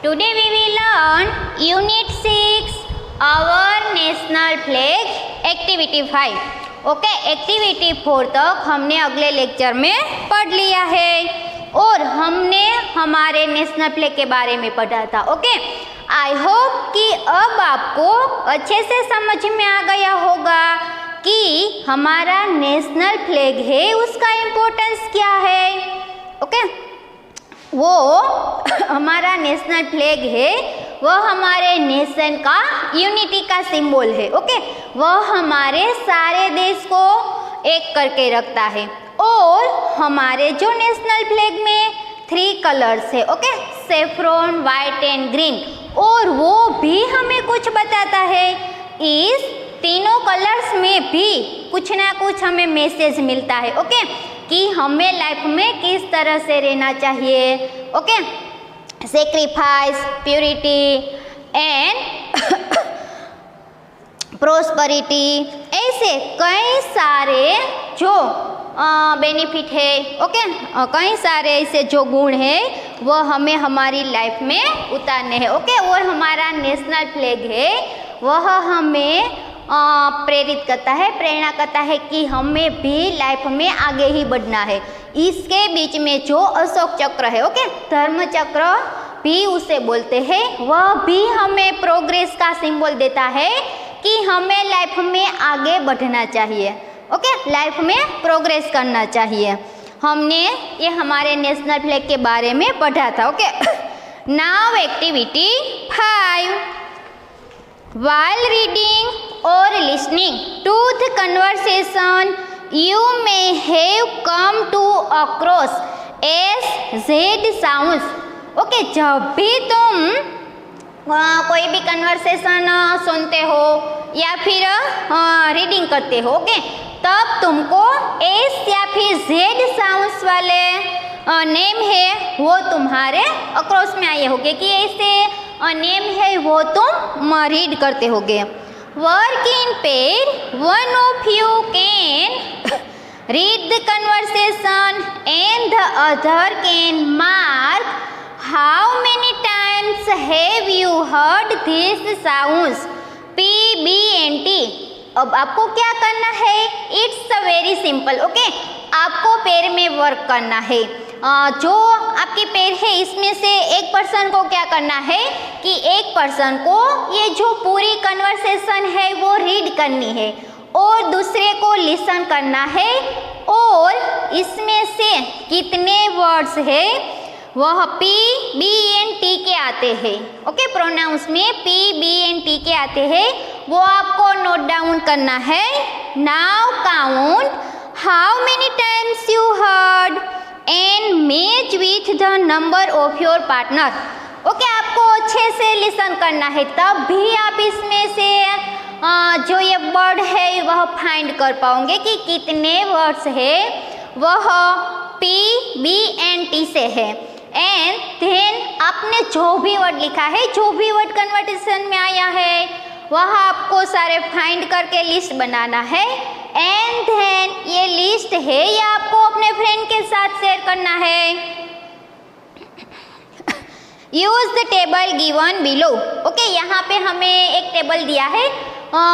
Today we will learn Unit 6 our National Flag Activity 5. Okay, activity 4 तक हमने अगले lecture में पढ़ लिया है और हमने हमारे नेशनल फ्लैग के बारे में पढ़ा था. ओके, आई होप कि अब आपको अच्छे से समझ में आ गया होगा कि हमारा नेशनल फ्लैग है उसका इम्पोर्टेंस क्या है. ओके, वो हमारा नेशनल फ्लैग है वह हमारे नेशन का यूनिटी का सिंबल है. ओके, वह हमारे सारे देश को एक करके रखता है और हमारे जो नेशनल फ्लैग में 3 कलर्स है. Okay, saffron, white and green, और वो भी हमें कुछ बताता है. इस तीनों कलर्स में भी कुछ ना कुछ हमें मैसेज मिलता है. ओके, कि हमें लाइफ में किस तरह से रहना चाहिए. Okay, sacrifice, purity and prosperity, ऐसे कई सारे जो बेनिफिट है. ओके, कई सारे ऐसे जो गुण है वह हमें हमारी लाइफ में उतारने हैं. ओके, और हमारा नेशनल फ्लैग है वह हमें प्रेरित करता है, प्रेरणा करता है कि हमें भी लाइफ में आगे ही बढ़ना है. इसके बीच में जो अशोक चक्र है, ओके, धर्म चक्र भी उसे बोलते हैं, वह भी हमें प्रोग्रेस का सिंबल देता है कि हमें लाइफ में आगे बढ़ना चाहिए. ओके, लाइफ में प्रोग्रेस करना चाहिए. हमने ये हमारे नेशनल फ्लैग के बारे में पढ़ा था. Okay, now activity 5. While reading or listening to the conversation, you may have come to across S, Z sounds. Okay, जब भी तुम कोई भी कन्वर्सेशन सुनते हो या फिर रीडिंग करते हो, ओके, तब तुमको S या फिर Z साउंड्स वाले नेम है वो तुम्हारे अक्रॉस में आए होंगे कि ऐसे नेम है वो तुम रीड करते होगे. Work in pair, one of you can read the conversation and the other can mark how many times have you heard this sounds P, B and T. अब आपको क्या करना है? It's very simple. ओके, आपको pair में work करना है. जो आपके पेयर है इसमें से एक पर्सन को क्या करना है कि एक पर्सन को ये जो पूरी कन्वर्सेशन है वो रीड करनी है और दूसरे को लिसन करना है. और इसमें से कितने वर्ड्स है वह P, B and T के आते हैं. ओके, प्रोनाउंस में P, B and T के आते हैं, वो आपको नोट डाउन करना है. Now count how many times you heard and match with the number of your partner. Okay, आपको अच्छे से लिसन करना है, तब भी आप इसमें से जो ये वर्ड है वह फाइंड कर पाओगे कि कितने वर्ड्स है वह P, B and T से है. एंड देन आपने जो भी वर्ड लिखा है, जो भी वर्ड कन्वर्सेशन में आया है वह आपको सारे फाइंड करके लिस्ट बनाना है. एंड देन ये लिस्ट है ये आपको अपने फ्रेंड के साथ शेयर करना है. Use the table given below. Okay, यहाँ पे हमें एक टेबल दिया है,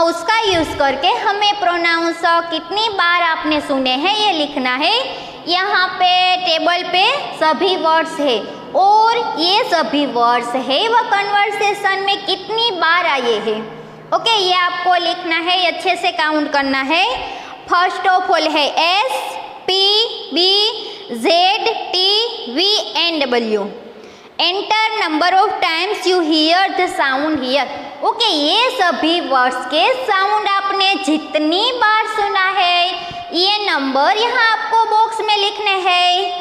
उसका यूज करके हमें प्रोनाउंस कितनी बार आपने सुने हैं ये लिखना है. यहाँ पे टेबल पे सभी वर्ड्स है और ये सभी वर्ड्स है वह कन्वर्सेशन में कितनी बार आए हैं. ओके, ये आपको लिखना है, अच्छे से काउंट करना है. फर्स्ट ऑफ ऑल है S, P, B, Z, T, V and W. Enter number of times you here the sound here. Okay, ये सभी वर्ड्स के साउंड आपने जितनी बार सुना है ये नंबर यहाँ आपको बॉक्स में लिखने हैं.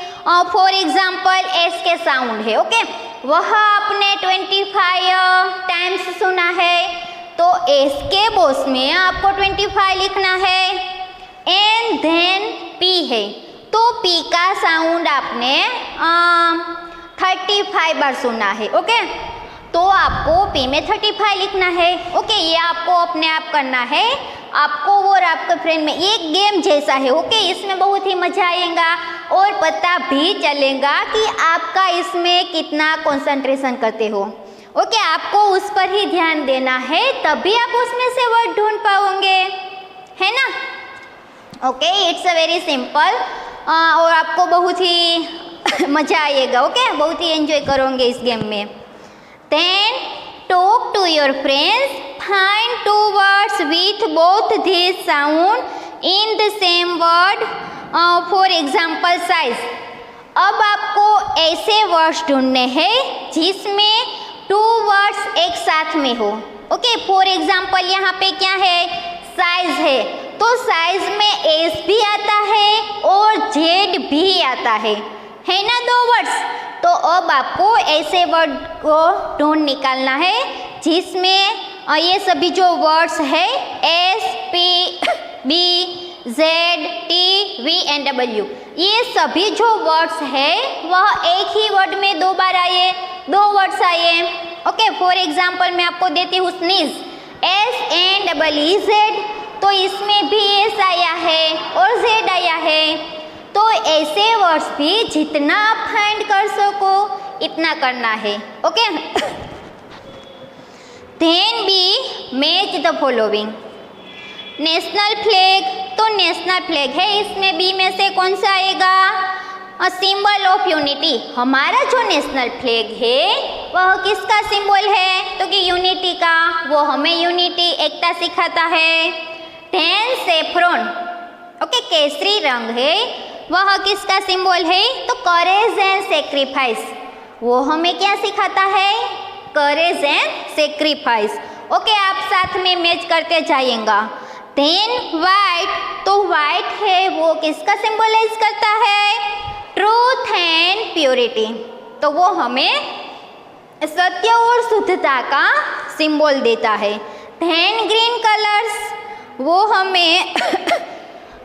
फॉर एग्जाम्पल S के साउंड है, ओके, वह आपने 25 टाइम्स सुना है, तो S के बॉक्स में आपको 25 लिखना है. एंड देन P है, तो P का साउंड आपने 35 बार सुना है. ओके, तो आपको P में 35 लिखना है. ओके, ये आपको अपने आप करना है, आपको और आपके फ्रेंड में. एक गेम जैसा है. ओके, इसमें बहुत ही मजा आएगा. और पता भी चलेगा कि आपका इसमें कितना कंसंट्रेशन करते हो। ओके, आपको उस पर ही ध्यान देना है, तभी आप उसमें से वर्ड ढूंढ पाओगे, है ना। Okay, it's a very simple और आपको बहुत ही मज़ा आएगा। ओके, बहुत ही एंजॉय करोगे इस गेम में। Then talk to your friends, find 2 words with both these sound in the same word, for example size. अब आपको ऐसे वर्ड्स ढूंढने हैं जिसमें 2 words एक साथ में हो। ओके, फॉर एग्जाम्पल यहाँ पे क्या है, साइज है, तो साइज में एस भी आता है और जेड भी आता है ना 2 words। तो अब आपको ऐसे वर्ड को ढूंढ निकालना है जिसमें ये सभी जो वर्ड्स है S, P, B, Z, T, V and W, ये सभी जो वर्ड्स है वह एक ही वर्ड में 2 बार आए, 2 वर्ड्स आए। ओके, फॉर एग्जाम्पल मैं आपको देती हूँ स्नीज, SNEEZ, तो इसमें भी एस आया है और जेड आया है। तो ऐसे वर्ड्स भी जितना आप फाइंड कर सको इतना करना है। Okay, then B match the following. National flag, तो नेशनल फ्लैग है, इसमें बी में से कौन सा आएगा, सिंबल ऑफ यूनिटी। हमारा जो नेशनल फ्लैग है वह किसका सिंबल है, तो कि यूनिटी का, वो हमें यूनिटी, एकता सिखाता है। देन सेफ्रॉन, ओके, केसरी रंग है, वह किसका सिंबल है, तो करेज एंड सेक्रीफाइस, वो हमें क्या सिखाता है, करेज एंड सेक्रीफाइस। ओके, आप साथ में मैच करते जाइएगा। देन वाइट, तो वाइट है वो किसका सिंबलाइज करता है, ट्रूथ एंड प्योरिटी, तो वो हमें सत्य और शुद्धता का सिंबल देता है। देन ग्रीन कलर्स, वो हमें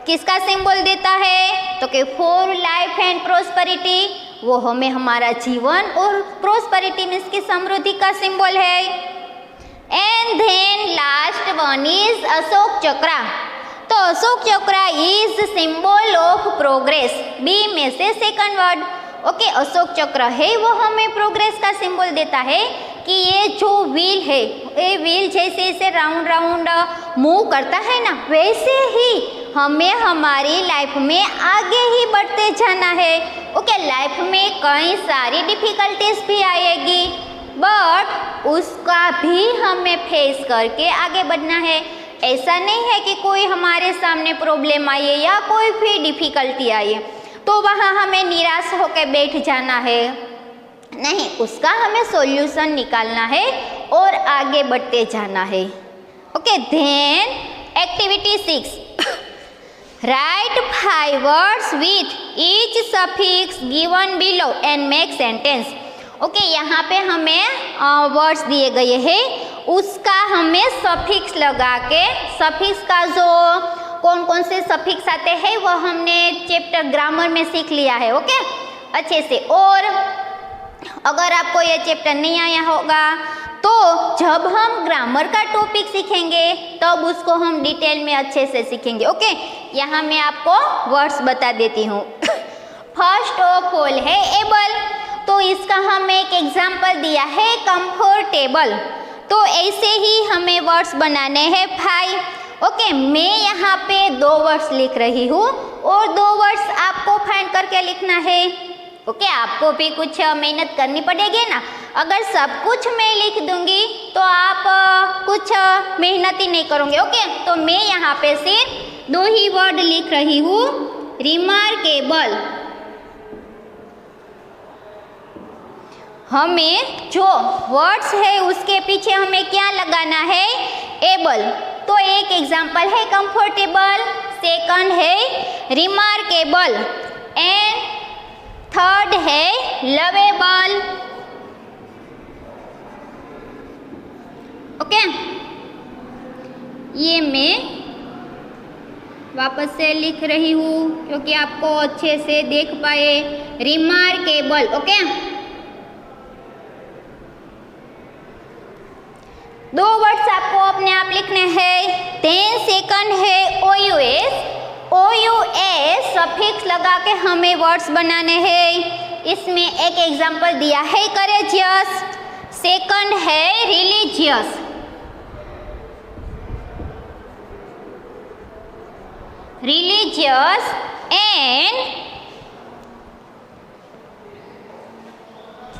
किसका सिंबल देता है, तो कि फॉर लाइफ एंड प्रोस्पेरिटी, वो हमें हमारा जीवन और प्रोस्पेरिटी मीन्स की समृद्धि का सिंबल है। And then last one is Ashok Chakra, तो Ashok Chakra is symbol of progress, B में से सेकंड वर्ड। ओके, अशोक चक्र है वो हमें प्रोग्रेस का सिंबल देता है कि ये जो व्हील है, ये व्हील जैसे इसे राउंड राउंड मूव करता है ना, वैसे ही हमें हमारी लाइफ में आगे ही बढ़ते जाना है। ओके, लाइफ में कई सारी डिफिकल्टीज भी आएगी, बट उसका भी हमें फेस करके आगे बढ़ना है। ऐसा नहीं है कि कोई हमारे सामने प्रॉब्लम आए या कोई भी डिफिकल्टी आए तो वहाँ हमें निराश होकर बैठ जाना है, नहीं, उसका हमें सॉल्यूशन निकालना है और आगे बढ़ते जाना है। Okay, then activity 6, write 5 words with each suffix given below and make sentence। Okay, यहाँ पे हमें वर्ड्स दिए गए हैं, उसका हमें सफिक्स लगा के, सफिक्स का जो कौन कौन से सफिक्स आते हैं वो हमने चैप्टर ग्रामर में सीख लिया है। ओके, अच्छे से। और अगर आपको ये चैप्टर नहीं आया होगा तो जब हम ग्रामर का टॉपिक सीखेंगे तब उसको हम डिटेल में अच्छे से सीखेंगे। ओके, यहाँ मैं आपको वर्ड्स बता देती हूँ। फर्स्ट ऑफ ऑल है एबल, तो इसका हमें एक एग्जाम्पल दिया है कंफर्टेबल, तो ऐसे ही हमें वर्ड्स बनाने हैं 5। ओके, मैं यहाँ पे 2 वर्ड्स लिख रही हूँ और 2 वर्ड्स आपको फाइंड करके लिखना है। ओके, आपको भी कुछ मेहनत करनी पड़ेगी ना, अगर सब कुछ मैं लिख दूंगी तो आप कुछ मेहनत ही नहीं करोगे। ओके, तो मैं यहाँ पे सिर्फ 2 ही वर्ड लिख रही हूँ, रिमार्केबल। हमें जो वर्ड्स है उसके पीछे हमें क्या लगाना है, एबल। तो एक एग्जाम्पल है कंफर्टेबल, सेकंड है रिमार्केबल एंड थर्ड है लवेबल। ओके, ये मैं वापस से लिख रही हूँ क्योंकि आपको अच्छे से देख पाए, रिमार्केबल। ओके, 2 वर्ड्स आपको अपने आप लिखने हैं। देन सेकंड है OUS, OUS सफिक्स लगा के हमें वर्ड्स बनाने हैं। इसमें एक एग्जाम्पल दिया है करेजियस, सेकंड है रिलीजियस। रिलीजियस एंड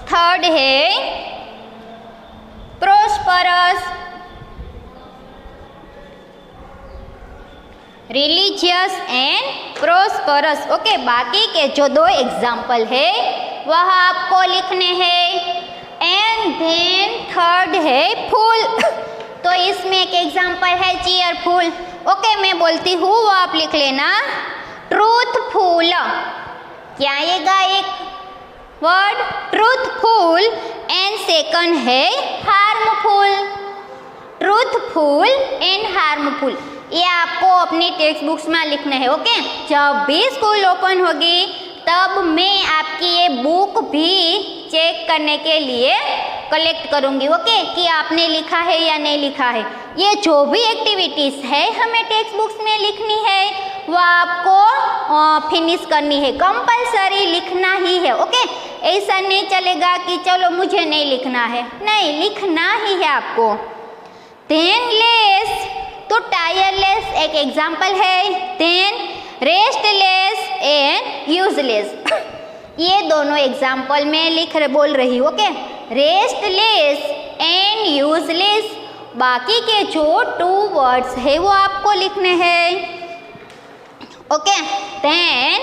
थर्ड है prosperous. Religious and prosperous. Okay, बाकी के जो दो एग्जाम्पल है वह आपको लिखने हैं। एंड देन थर्ड है फूल। तो इसमें एक एग्जाम्पल है चीयरफुल। ओके, मैं बोलती हूँ वो आप लिख लेना। ट्रूथफुल, क्या आएगा एक वर्ड ट्रूथफुल। एंड सेकंड है हार्मफुल। ट्रूथफुल एंड हार्मफुल, ये आपको अपनी टेक्स्ट बुक्स में लिखना है। ओके, जब भी स्कूल ओपन होगी तब मैं आपकी ये बुक भी चेक करने के लिए कलेक्ट करूँगी। ओके, कि आपने लिखा है या नहीं लिखा है। ये जो भी एक्टिविटीज़ है हमें टेक्स्ट बुक्स में लिखनी है वो आपको फिनिश करनी है, कंपलसरी लिखना ही है। ओके, ऐसा नहीं चलेगा कि चलो मुझे नहीं लिखना है, नहीं, लिखना ही है आपको। देन लेस, तो टायरलेस एक एग्जाम्पल है। देन रेस्टलेस एंड यूजलेस, ये दोनों एग्जाम्पल में बोल रही हूँ। ओके, रेस्टलेस एंड यूजलेस, बाकी के जो टू वर्ड्स है वो आपको लिखने हैं। Okay, then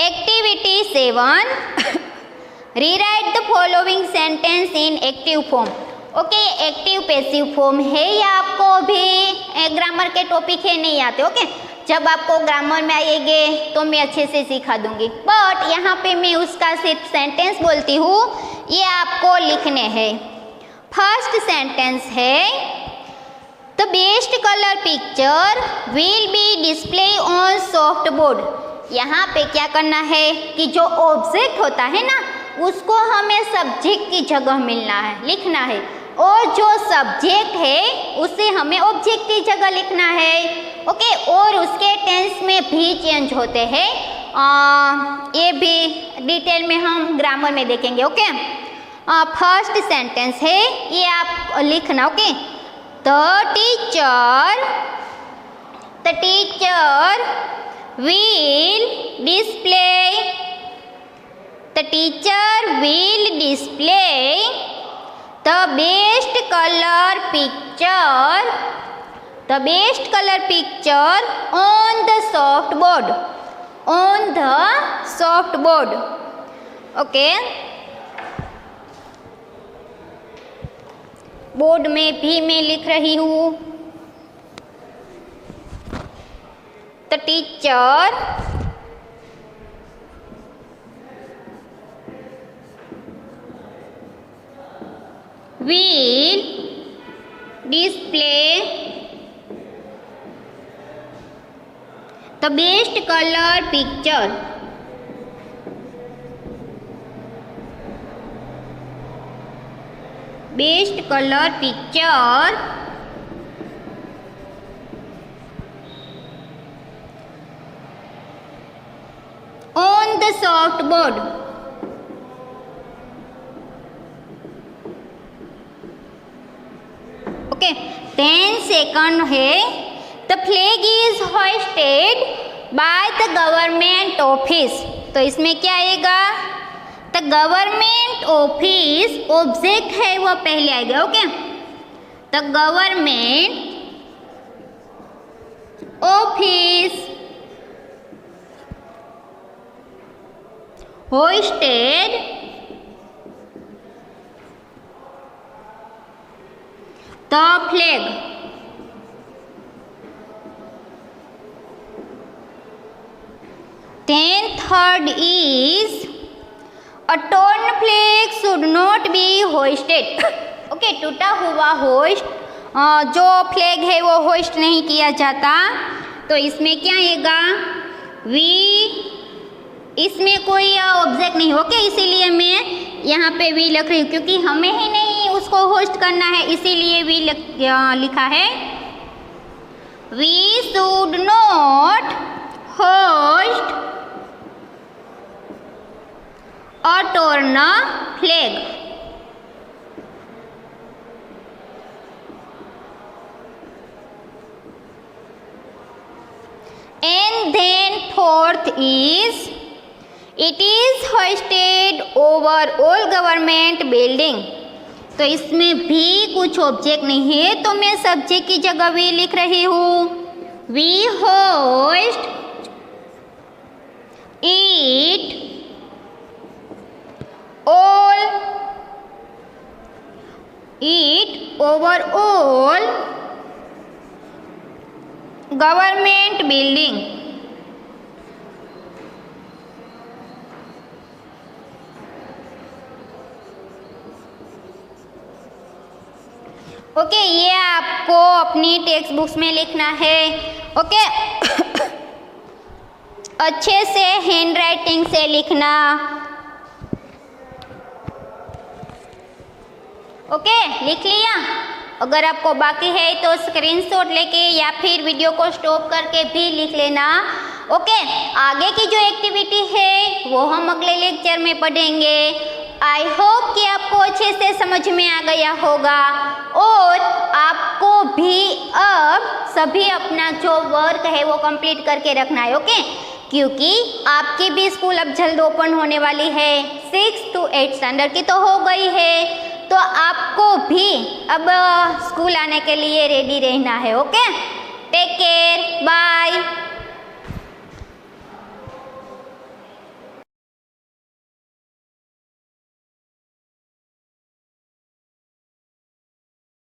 activity 7, rewrite the following sentence in active form. Okay, active passive form है, ये आपको भी ग्रामर के टॉपिक है नहीं आते। ओके, जब आपको ग्रामर में आएंगे तो मैं अच्छे से सिखा दूंगी, बट यहाँ पे मैं उसका सिर्फ सेंटेंस बोलती हूँ, ये आपको लिखने हैं। फर्स्ट सेंटेंस है the best colour picture will be display on soft board. यहाँ पे क्या करना है कि जो ऑब्जेक्ट होता है ना उसको हमें सब्जेक्ट की जगह मिलना है, लिखना है, और जो सब्जेक्ट है उसे हमें ऑब्जेक्ट की जगह लिखना है। ओके, और उसके टेंस में भी चेंज होते हैं, ये भी डिटेल में हम ग्रामर में देखेंगे। ओके, फर्स्ट सेंटेंस है ये आप लिखना। Okay, the teacher will display the best color picture on the soft board। Okay, board में भी मैं लिख रही हूँ। the teacher will display the best color picture on the soft board। Okay, 10 second है the flag is hoisted by the government office. तो इसमें क्या आएगा, द गवर्नमेंट ऑफिस, ऑब्जेक्ट है वो पहले आएगा। Okay, the government office hoisted the flag। Then third is a torn flag should not be hoisted। Okay, टूटा हुआ होस्ट, जो फ्लैग है वो होस्ट नहीं किया जाता। तो इसमें क्या आएगा, वी, इसमें कोई ऑब्जेक्ट नहीं। ओके, इसीलिए मैं यहाँ पे वी लिख रही हूँ, क्योंकि हमें ही नहीं उसको होस्ट करना है, इसीलिए वी लिखा है। We should not host a torn flag. And then fourth is, it is hoisted over all government building. तो इसमें भी कुछ ऑब्जेक्ट नहीं है, तो मैं सब्जेक्ट की जगह भी लिख रही हूँ. We hoist it over all government building. Okay, ये आपको अपनी टेक्स्ट बुक्स में लिखना है. ओके अच्छे से हैंड राइटिंग से लिखना. ओके, लिख लिया? अगर आपको बाकी है तो स्क्रीनशॉट लेके या फिर वीडियो को स्टॉप करके भी लिख लेना. ओके, आगे की जो एक्टिविटी है वो हम अगले लेक्चर में पढ़ेंगे. आई होप कि आपको अच्छे से समझ में आ गया होगा और आपको भी अब सभी अपना जो वर्क है वो कंप्लीट करके रखना है. ओके, क्योंकि आपकी भी स्कूल अब जल्द ओपन होने वाली है. 6 to 8 स्टैंडर्ड की तो हो गई है, तो आपको भी अब स्कूल आने के लिए रेडी रहना है. Okay, take care, bye.